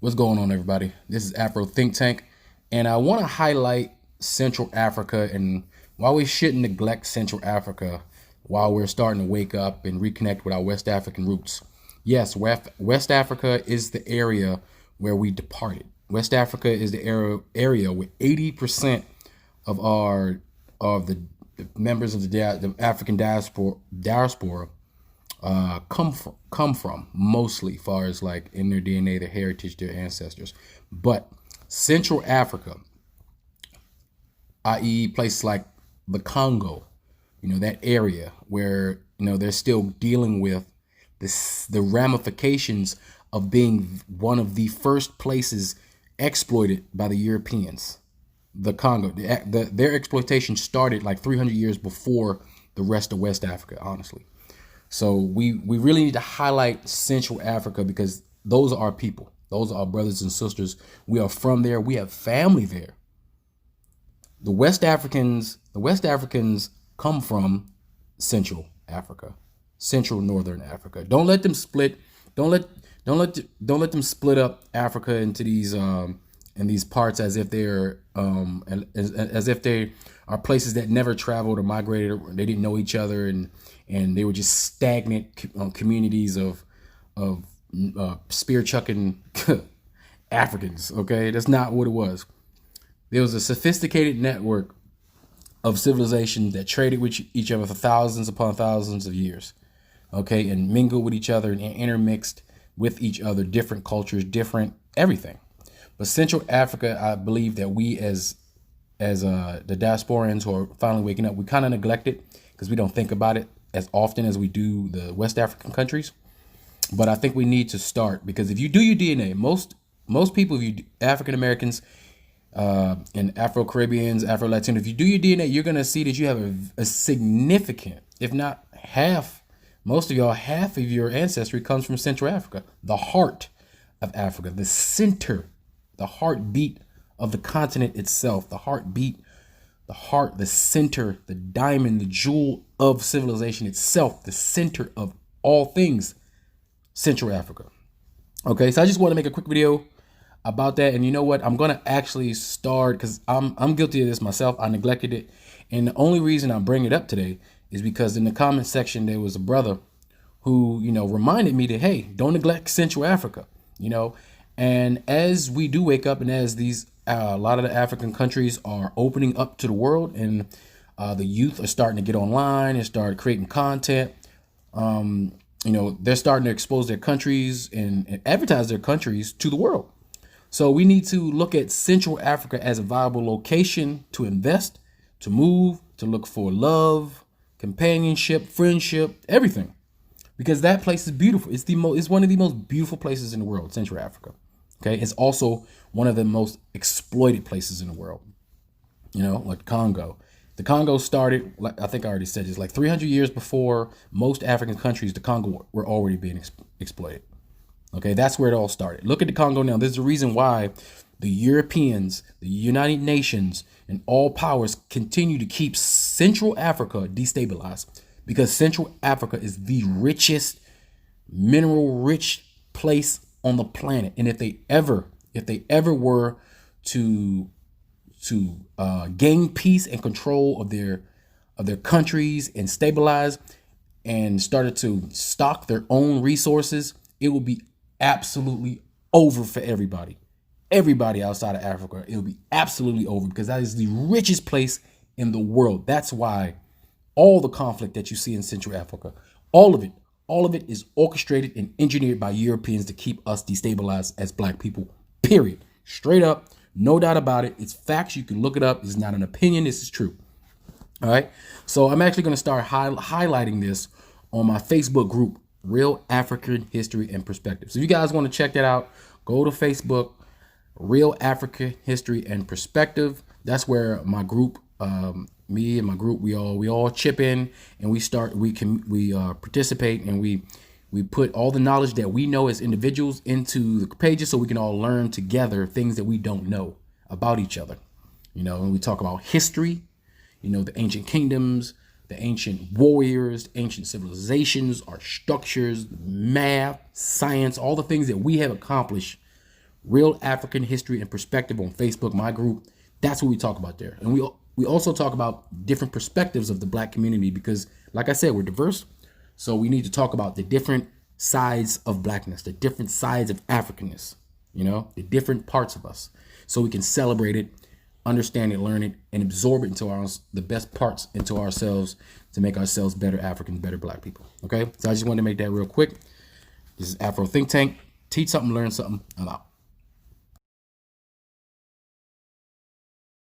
What's going on, everybody? This is Afro Think Tank, and I want to highlight Central Africa and why we shouldn't neglect Central Africa while we're starting to wake up and reconnect with our West African roots. Yes, West Africa is the area where we departed. West Africa is the area where 80% of the members of the African diaspora come from mostly, far as like in their DNA, their heritage, their ancestors. But Central Africa, i.e., places like the Congo, that area where they're still dealing with the ramifications of being one of the first places exploited by the Europeans. The Congo, their exploitation started like 300 years before the rest of West Africa, honestly. So we really need to highlight Central Africa because those are our people. Those are our brothers and sisters. We are from there. We have family there. The West Africans come from Central Africa, Central Northern Africa. Don't let them split. Don't let them split up Africa into these in these parts as if they're as if they are places that never traveled or migrated. Or they didn't know each other and they were just stagnant communities of spear chucking Africans. Okay, that's not what it was. There was a sophisticated network of civilization that traded with each other for thousands upon thousands of years. Okay, and mingled with each other and intermixed with each other, different cultures, different everything. But Central Africa, I believe that we as the diasporans who are finally waking up, we kind of neglect it because we don't think about it as often as we do the West African countries. But I think we need to start, because if you do your DNA, most people, if you African Americans and Afro-Caribbeans, Afro-Latino, if you do your DNA, you're going to see that you have a significant, if not half, most of y'all, half of your ancestry comes from Central Africa, the heart of Africa, the center, the heartbeat of the continent itself, the heartbeat, the heart, the center, the diamond, the jewel of civilization itself, the center of all things, Central Africa. Okay, so I just want to make a quick video about that. And you know what? I'm going to actually start because I'm guilty of this myself. I neglected it. And the only reason I bring it up today is because in the comment section, there was a brother who, reminded me that, hey, don't neglect Central Africa, and as we do wake up and as these a lot of the African countries are opening up to the world and the youth are starting to get online and start creating content, they're starting to expose their countries and advertise their countries to the world. So we need to look at Central Africa as a viable location to invest, to move, to look for love, companionship, friendship, everything. Because that place is beautiful. It's one of the most beautiful places in the world, Central Africa. Okay, it's also one of the most exploited places in the world. Like Congo. The Congo started, like I think I already said this, like 300 years before most African countries. The Congo were already being exploited. Okay, that's where it all started. Look at the Congo now. There's a reason why the Europeans, the United Nations, and all powers continue to keep Central Africa destabilized, because Central Africa is the richest, mineral-rich place on the planet. And if they ever were to gain peace and control of their countries and stabilize and started to stock their own resources, it would be absolutely over for everybody. Everybody outside of Africa, it will be absolutely over, because that is the richest place in the world. That's why all the conflict that you see in Central Africa, all of it is orchestrated and engineered by Europeans to keep us destabilized as black people, period. Straight up, no doubt about it. It's facts. You can look it up. It's not an opinion. This is true. All right. So I'm actually going to start highlighting this on my Facebook group, Real African History and Perspective. So if you guys want to check that out, go to Facebook, Real African History and Perspective. That's where my group, me and my group, we all chip in and we participate, and we put all the knowledge that we know as individuals into the pages so we can all learn together things that we don't know about each other. And we talk about history, the ancient kingdoms, the ancient warriors, ancient civilizations, our structures, math, science, all the things that we have accomplished Real African History and Perspective on Facebook, my group. That's what we talk about there. And we also talk about different perspectives of the Black community because, like I said, we're diverse. So we need to talk about the different sides of Blackness, the different sides of Africanness, the different parts of us. So we can celebrate it, understand it, learn it, and absorb it into the best parts into ourselves to make ourselves better Africans, better Black people. Okay, so I just wanted to make that real quick. This is Afro Think Tank. Teach something, learn something. I'm out.